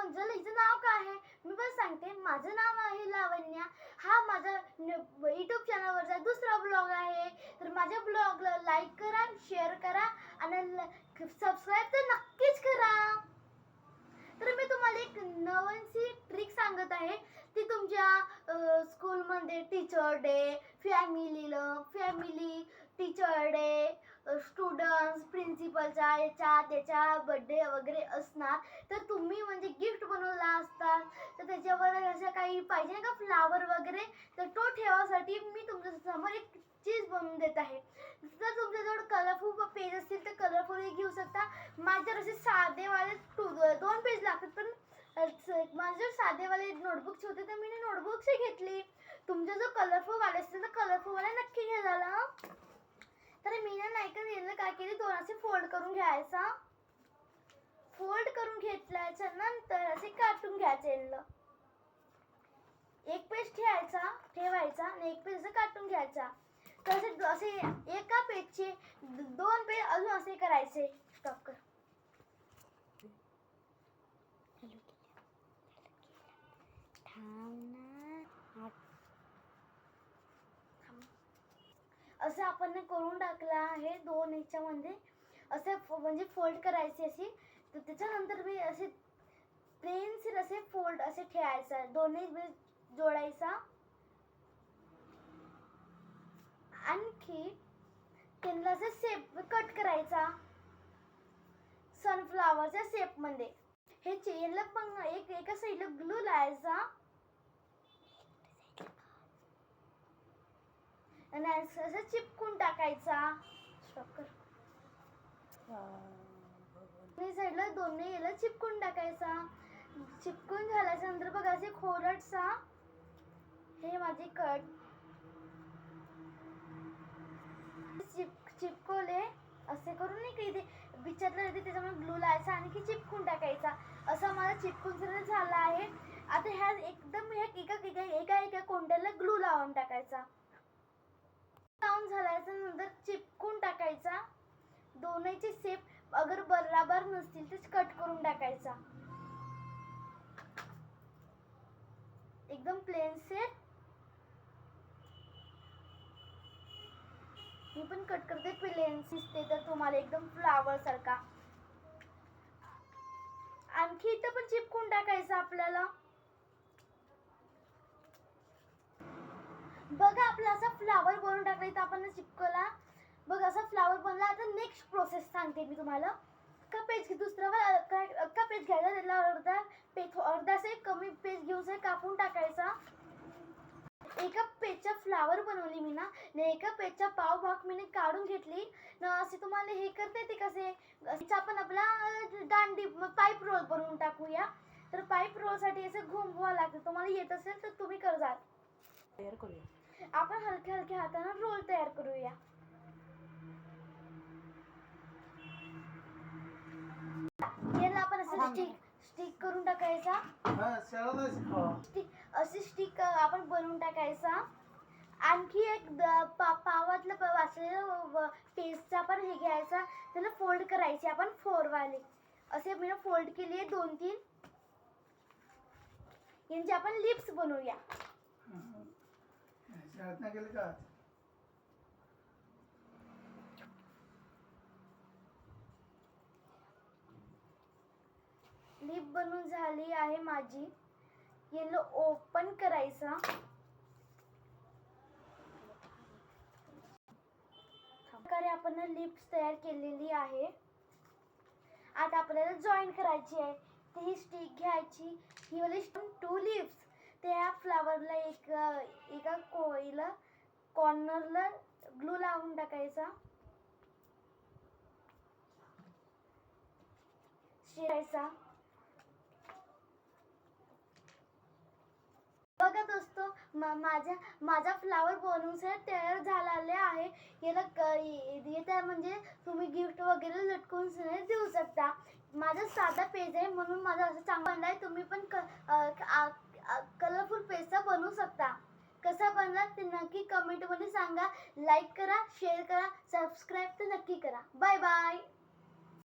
समजेल हिचं नाव काय आहे. मी पण सांगते, माझं नाव आहे लावण्या. हा माझा यूट्यूब चॅनलवरचा दुसरा ब्लॉग आहे. तर माझ्या ब्लॉगला लाईक करा, शेअर करा आणि सबस्क्राईब तर नक्कीच करा. तर मी तुम्हाला एक नवीनशी ट्रिक सांगत आहे. ती तुमच्या स्कूलमध्ये teacher day, family teacher day, students प्रिन्सिपलचा याच्या त्याच्या बर्थडे वगैरे असणार. तर तुम्ही म्हणजे गिफ्ट बनवला असता, तर त्याच्यावर असं काही पाहिजे ना का फ्लावर वगैरे, तर तो ठेवासाठी मी तुमच्या समोर एक चीज बनवून देत आहे. जर तुमच्याजवळ कलरफुल पेज असतील तर कलरफुल घेऊ शकता. माझ्यावर असे साधेवाले 2 पेज लागतात, पण माझ्याजवळ साधेवाले नोटबुक्स होते तर मी नोटबुक्स घेतली. तुमच्या जर कलरफुल वाले असतील तर कलरफुल वाले नक्की घ्या झाला. तर मी नाही का याला काय केली, 2 असे फोल्ड करून घ्यायचा. फोल्ड करून घेतल्याच्या नंतर असे काटून घ्यायचे. एक पेज ठेवायचा आणि एक पेज असं काटून घ्यायचा. तर असे एका पेजचे 2 पेज अजून असे करायचे. स्टॉप कर. असं आपण करून टाकलं आहे 2 ह्याच्यामध्ये. असे म्हणजे फोल्ड करायचे असे. तर त्याच्यानंतर मी असे पेन्सिल असे फोल्ड असे ठेवायचा, दोन्ही जोडायचा. आणखी त्यांना असे शेप कट करायचा सनफ्लावरच्या शेप मध्ये. हे चेनला पण एका साईडला ग्लू लावायचा आणि असं चिपकून टाकायचा. साईडला दोन्ही याला चिपकून टाकायचा. चिपकून झाल्याच्या नंतर बघा असे खोलटसा हे माझे कट चिपकवले. असे करून नाही का इथे बिचारला येते त्याच्यामुळे ग्लू लावायचा आणि चिपकून टाकायचा. असं मला चिपकून झाला आहे. आता ह्या एकदम एका कोंड्याला ग्लू लावून टाकायचा. लावून झाल्याच्या नंतर चिपकून टाकायचा. दोन्हीचे शेप अगर बराबर नसतील तर कट करून टाकायचा. एकदम प्लेन शेप. मी पण कट करते प्लेन दिसते तर तुम्हाला एकदम फ्लावर सारखा. आणखी इथं पण चिपकून टाकायचं आपल्याला. बघा आपला असा फ्लावर बनवून टाकला. इथं आपण चिपकवला. बघ असा फ्लावर बनला. आता नेक्स्ट प्रोसेस सांगते मी तुम्हाला. का पेज दुसरा अख्खा पेज घ्यायचा, त्याला अर्धा कमी पेज घेऊन कापून टाकायचा. एका पेजचा फ्लावर बनवली मी ना, एका पेजचा पाव भाग मी काढून घेतली. असे तुम्हाला हे करता येते कसे, आपण आपला दांडी पाईप रोल बनवून टाकूया. तर पाईप रोल साठी असं घुमवा लागतं. तुम्हाला येत असेल तर तुम्ही करजा. तयार करूया आपण हलक्या हाताने रोल तयार करूया. याला आपण असं स्टिक करून टाकायचा. अशी स्टिक आपण बनवून टाकायचा. आणखी एक पावातलं वाचलेलं पेजचा पण हे घ्यायचा. त्याला फोल्ड करायचे आपण 4 वाले. असे मी फोल्ड केली 2-3. यांचे आपण लिप्स बनवूया. लिप बनवून झाली आहे माझी. याला ओपन करायचा. आपण लिप्स तयार केलेली आहे. आता आपल्याला जॉईन करायची आहे. ही स्टिक घ्यायची. ही वाली 2 लिप्स त्या फ्लावरला एका कोईला कॉर्नरला ग्लू लावून टाकायचा. शिरायचा. बघा दोस्तो, माझा फ्लावर बनवून तयार झालेला आहे. याला म्हणजे तुम्ही गिफ्ट वगैरे लटकवून देऊ शकता. माझा साधा पेज आहे म्हणून माझा असं चांगला बनला आहे. तुम्ही पण कलरफुल पेजचा बनवू शकता. कसा बनला ते नक्की कमेंट मध्ये सांगा. लाईक करा, शेअर करा, सबस्क्राईब तर नक्की करा. Bye bye.